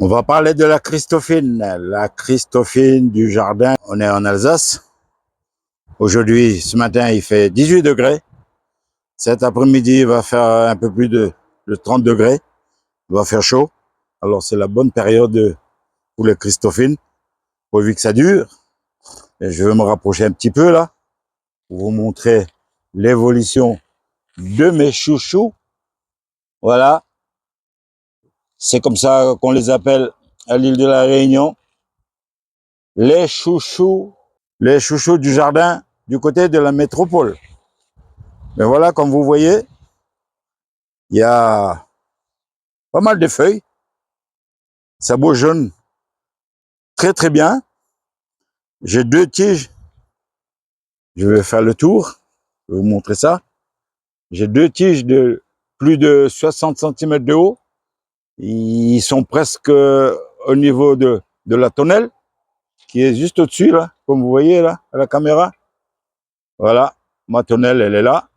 On va parler de la Christophine du jardin. On est en Alsace. Aujourd'hui, ce matin, il fait 18 degrés. Cet après-midi, il va faire un peu plus de 30 degrés. Il va faire chaud. Alors, c'est la bonne période pour les Christophines, pourvu que ça dure. Et je vais me rapprocher un petit peu là, pour vous montrer l'évolution de mes chouchous. Voilà. C'est comme ça qu'on les appelle à l'île de la Réunion. Les chouchous du jardin du côté de la métropole. Mais voilà, comme vous voyez, il y a pas mal de feuilles. Ça bourgeonne très très bien. J'ai 2 tiges. Je vais faire le tour. Je vais vous montrer ça. J'ai 2 tiges de plus de 60 cm de haut. Ils sont presque au niveau de la tonnelle, qui est juste au-dessus, là, comme vous voyez là, à la caméra. Voilà, ma tonnelle, elle est là.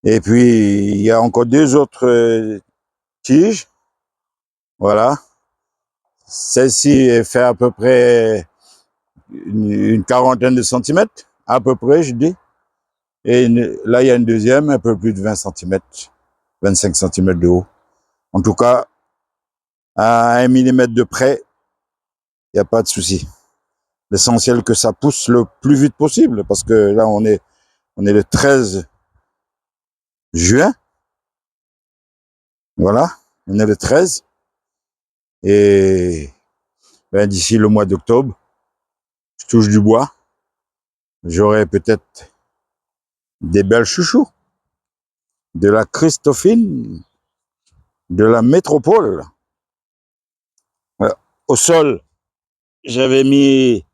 Et puis, il y a encore 2 autres tiges. Voilà. Celle-ci fait à peu près une quarantaine de centimètres, à peu près, je dis. Et là, il y a une deuxième, un peu plus de 20 centimètres, 25 centimètres de haut. En tout cas, à 1 millimètre de près, il n'y a pas de souci. L'essentiel que ça pousse le plus vite possible, parce que là, on est le 13 juin. Voilà, on est le 13. Et ben, d'ici le mois d'octobre, je touche du bois, j'aurai peut-être des belles chouchous, de la Christophine, de la métropole. Au sol, j'avais mis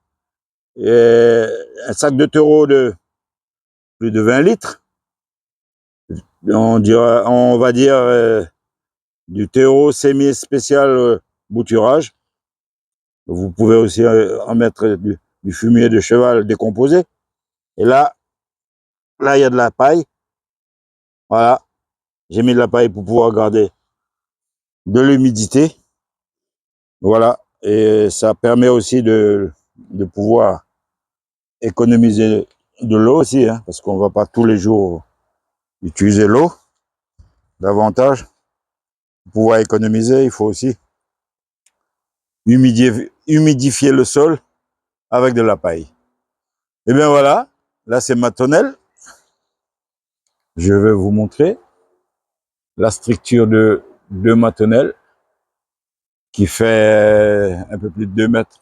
un sac de terreau de plus de 20 litres. On va dire du terreau semi-spécial bouturage. Vous pouvez aussi en mettre du fumier de cheval décomposé. Et là, il y a de la paille. Voilà. J'ai mis de la paille pour pouvoir garder de l'humidité. Voilà. Et ça permet aussi de pouvoir économiser de l'eau aussi, hein, parce qu'on ne va pas tous les jours utiliser l'eau. Davantage, pour pouvoir économiser, il faut aussi humidifier le sol avec de la paille. Et bien voilà, là c'est ma tonnelle. Je vais vous montrer la structure de ma tonnelle qui fait un peu plus de 2 mètres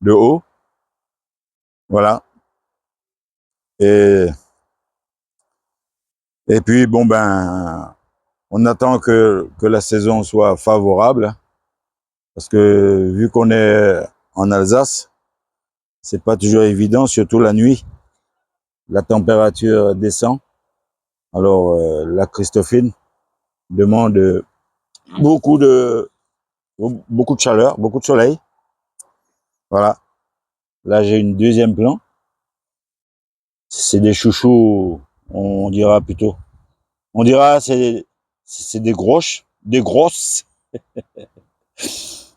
de haut. Voilà. Et puis bon ben, on attend que la saison soit favorable, parce que vu qu'on est en Alsace, c'est pas toujours évident, surtout la nuit. La température descend. Alors la Christophine demande beaucoup de chaleur, beaucoup de soleil. Voilà. Là j'ai une deuxième plante. C'est des chouchous, on dira plutôt. On dira c'est des grosses.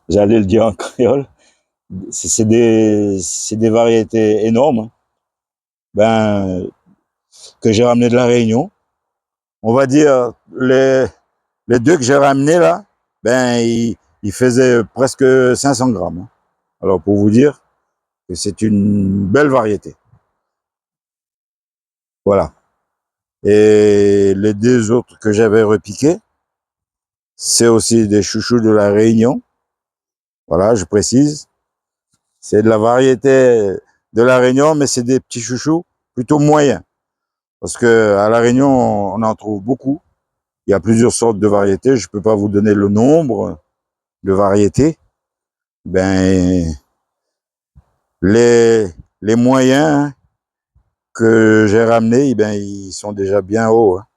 J'allais le dire en créole. C'est des variétés énormes. Ben, que j'ai ramené de la Réunion. On va dire les 2 que j'ai ramenés là, ben ils faisaient presque 500 grammes. Alors pour vous dire que c'est une belle variété. Voilà. Et les 2 autres que j'avais repiqués, c'est aussi des chouchous de la Réunion. Voilà, je précise. C'est de la variété de la Réunion, mais c'est des petits chouchous plutôt moyens. Parce que à la Réunion, on en trouve beaucoup. Il y a plusieurs sortes de variétés. Je peux pas vous donner le nombre de variétés. Ben, les moyens que j'ai ramenés, ben, ils sont déjà bien hauts, hein.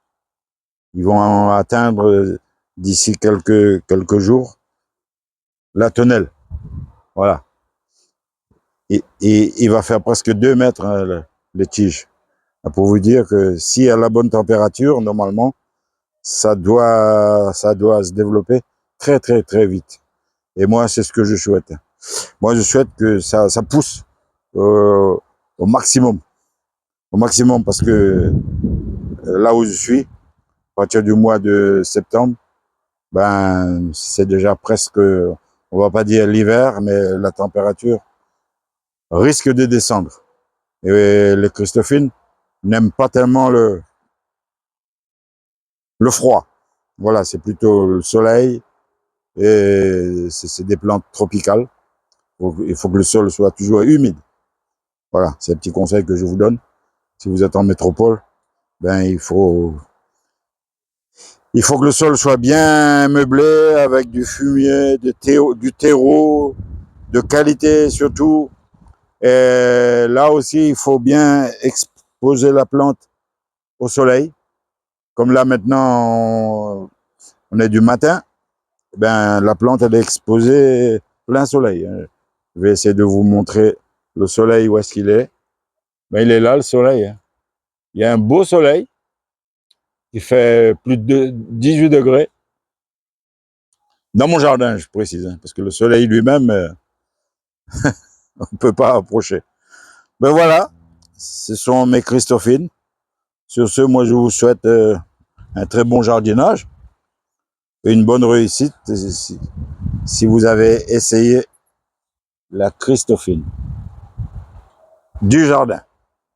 Ils vont atteindre d'ici quelques jours la tonnelle. Voilà. Et il va faire presque 2 mètres, hein, les tiges. Pour vous dire que si à la bonne température, normalement, ça doit se développer très très très vite. Et moi, c'est ce que je souhaite. Moi, je souhaite que ça pousse au maximum. Au maximum, parce que là où je suis, à partir du mois de septembre, ben, c'est déjà presque, on va pas dire l'hiver, mais la température risque de descendre. Et les Christophines n'aiment pas tellement le froid. Voilà, c'est plutôt le soleil et c'est des plantes tropicales. Il faut que le sol soit toujours humide. Voilà, c'est un petit conseil que je vous donne. Si vous êtes en métropole, ben il faut que le sol soit bien meublé avec du fumier, du terreau, de qualité surtout. Et là aussi, il faut bien exposer la plante au soleil. Comme là maintenant, on est du matin, ben la plante elle est exposée plein soleil. Je vais essayer de vous montrer le soleil où est-ce qu'il est. Ben, il est là le soleil. Il y a un beau soleil qui fait plus de 18 degrés dans mon jardin, je précise, parce que le soleil lui-même, on ne peut pas approcher. Ben voilà, ce sont mes Christophines. Sur ce, moi je vous souhaite un très bon jardinage et une bonne réussite si vous avez essayé la Christophine du jardin.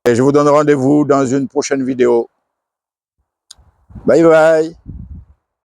Et je vous donne rendez-vous dans une prochaine vidéo. Bye bye.